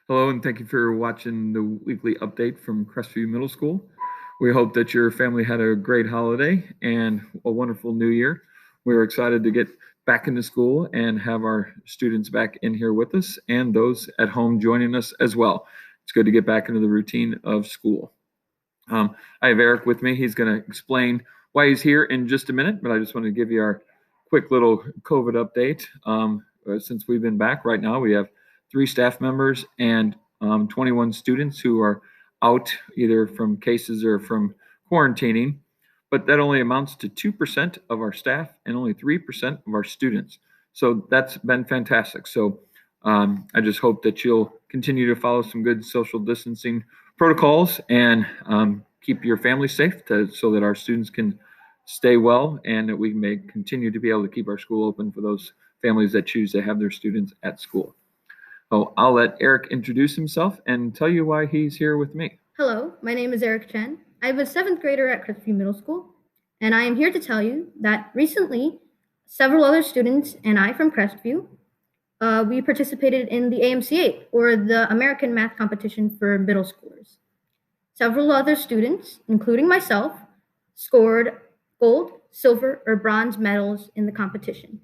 Hello, and thank you for watching the weekly update from Crestview Middle School. We hope that your family had a great holiday and a wonderful new year. We're excited to get back into school and have our students back in here with us and those at home joining us as well. It's good to get back into the routine of school. I have Eric with me. He's going to explain why he's here in just a minute, but I just want to give you our quick little COVID update. Since we've been back right now, we have 3 staff members and 21 students who are out either from cases or from quarantining, but that only amounts to 2% of our staff and only 3% of our students. So that's been fantastic. So I just hope that you'll continue to follow some good social distancing protocols and keep your family safe so that our students can stay well and that we may continue to be able to keep our school open for those families that choose to have their students at school. So I'll let Eric introduce himself and tell you why he's here with me. Hello, my name is Eric Chen. I am a 7th grader at Crestview Middle School, and I am here to tell you that recently several other students and I from Crestview, we participated in the AMC8, or the American Math Competition for middle schoolers. Several other students, including myself, scored gold, silver, or bronze medals in the competition.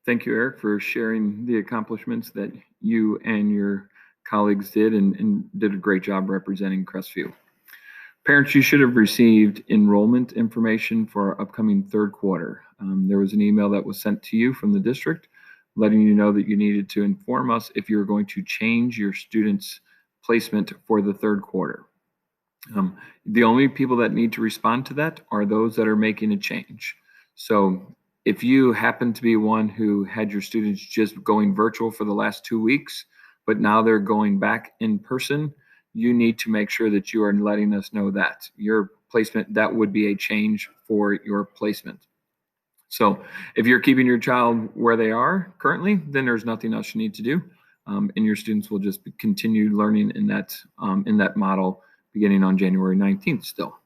Thank you, Eric, for sharing the accomplishments that you and your colleagues did and did a great job representing Crestview. Parents, you should have received enrollment information for our upcoming third quarter. There was an email that was sent to you from the district letting you know that you needed to inform us if you were going to change your students' placement for the third quarter. The only people that need to respond to that are those that are making a change. So if you happen to be one who had your students just going virtual for the last 2 weeks, but now they're going back in person, you need to make sure that you are letting us know that your placement, that would be a change for your placement. So if you're keeping your child where they are currently, then there's nothing else you need to do. And your students will just continue learning in that model beginning on January 19th still.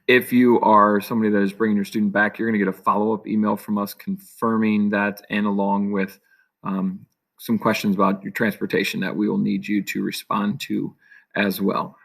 If you are somebody that is bringing your student back, you're going to get a follow-up email from us confirming that, and along with some questions about your transportation that we will need you to respond to as well.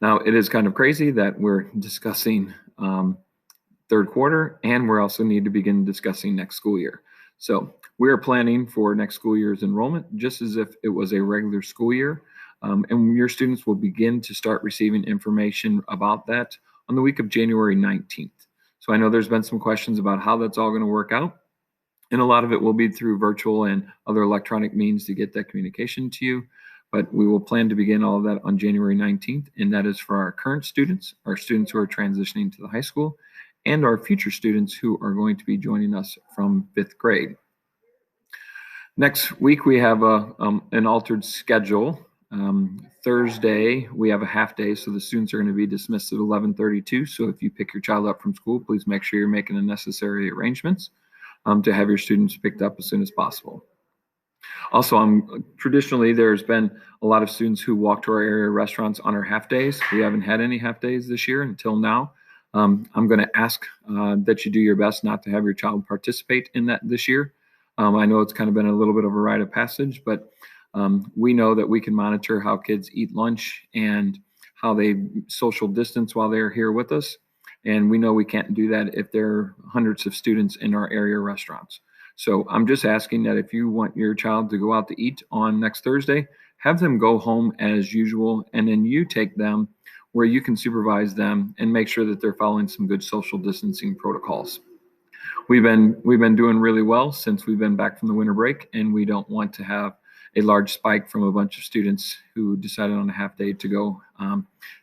Now, it is kind of crazy that we're discussing third quarter, and we're also need to begin discussing next school year. So we are planning for next school year's enrollment just as if it was a regular school year. And your students will begin to start receiving information about that on the week of January 19th. So I know there's been some questions about how that's all going to work out. And a lot of it will be through virtual and other electronic means to get that communication to you. But we will plan to begin all of that on January 19th. And that is for our current students, our students who are transitioning to the high school, and our future students who are going to be joining us from 5th grade. Next week, we have an altered schedule. Thursday, we have a half day, so the students are going to be dismissed at 11:32. So if you pick your child up from school, please make sure you're making the necessary arrangements to have your students picked up as soon as possible. Also, traditionally, there's been a lot of students who walk to our area restaurants on our half days. We haven't had any half days this year until now. I'm going to ask that you do your best not to have your child participate in that this year. I know it's kind of been a little bit of a rite of passage, but we know that we can monitor how kids eat lunch and how they social distance while they're here with us. And we know we can't do that if there are hundreds of students in our area restaurants. So I'm just asking that if you want your child to go out to eat on next Thursday, have them go home as usual, and then you take them where you can supervise them and make sure that they're following some good social distancing protocols. We've been doing really well since we've been back from the winter break, and we don't want to have a large spike from a bunch of students who decided on a half day to go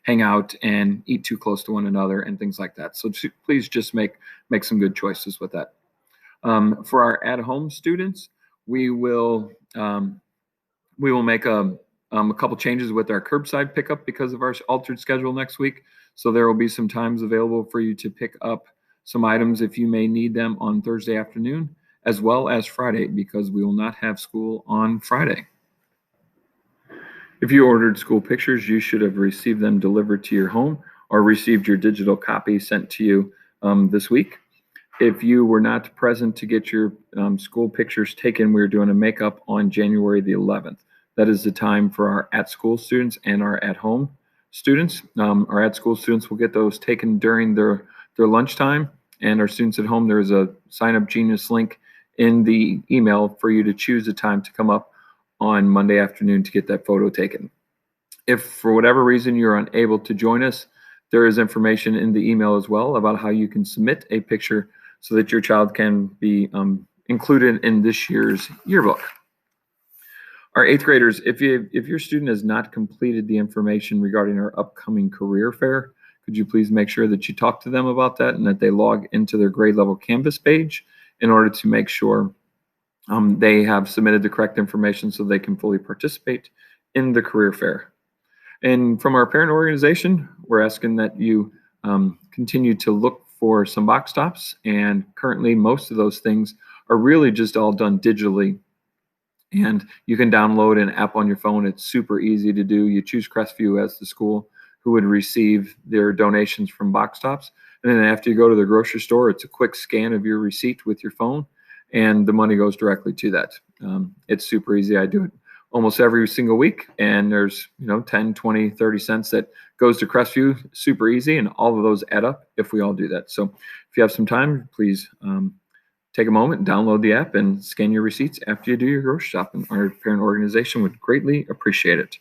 hang out and eat too close to one another and things like that. So please just make some good choices with that. For our at-home students, we will make a couple changes with our curbside pickup because of our altered schedule next week. So there will be some times available for you to pick up some items if you may need them on Thursday afternoon, as well as Friday, because we will not have school on Friday. If you ordered school pictures, you should have received them delivered to your home or received your digital copy sent to you this week. If you were not present to get your school pictures taken, we're doing a makeup on January the 11th. That is the time for our at-school students and our at-home students. Our at-school students will get those taken during their lunchtime, and our students at home, there's a Sign Up Genius link in the email for you to choose a time to come up on Monday afternoon to get that photo taken. If for whatever reason you're unable to join us, there is information in the email as well about how you can submit a picture so that your child can be included in this year's yearbook. Our eighth graders, if your student has not completed the information regarding our upcoming career fair, could you please make sure that you talk to them about that and that they log into their grade level Canvas page in order to make sure they have submitted the correct information so they can fully participate in the career fair. And from our parent organization, we're asking that you continue to look for some box tops. And currently, most of those things are really just all done digitally. And you can download an app on your phone. It's super easy to do. You choose Crestview as the school who would receive their donations from box tops. And then after you go to the grocery store, it's a quick scan of your receipt with your phone, and the money goes directly to that. It's super easy. I do it almost every single week, and there's 10, 20, 30 cents that goes to Crestview. Super easy, and all of those add up if we all do that. So if you have some time, please take a moment, download the app, and scan your receipts after you do your grocery shopping. Our parent organization would greatly appreciate it.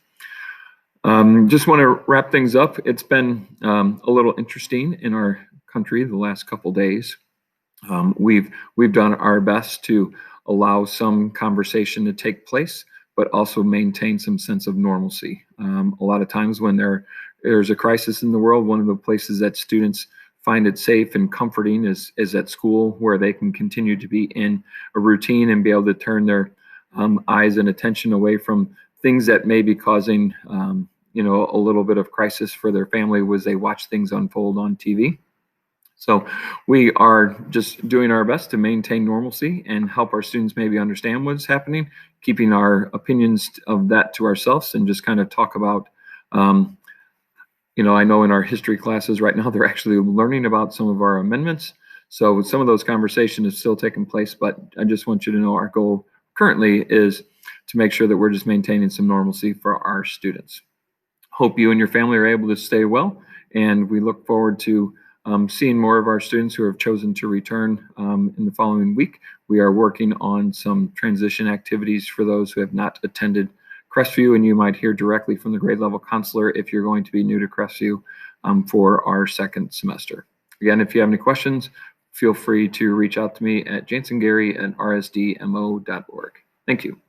Just want to wrap things up. It's been a little interesting in our country the last couple days. We've done our best to allow some conversation to take place, but also maintain some sense of normalcy. A lot of times when there's a crisis in the world, one of the places that students find it safe and comforting is at school, where they can continue to be in a routine and be able to turn their eyes and attention away from things that may be causing a little bit of crisis for their family as they watch things unfold on TV. So we are just doing our best to maintain normalcy and help our students maybe understand what's happening, keeping our opinions of that to ourselves, and just kind of talk about, I know in our history classes right now, they're actually learning about some of our amendments. So some of those conversations are still taking place, but I just want you to know our goal currently is to make sure that we're just maintaining some normalcy for our students. Hope you and your family are able to stay well, and we look forward to seeing more of our students who have chosen to return in the following week. We are working on some transition activities for those who have not attended Crestview, and you might hear directly from the grade level counselor if you're going to be new to Crestview for our second semester. Again, if you have any questions, feel free to reach out to me at jansongary@rsdmo.org. Thank you.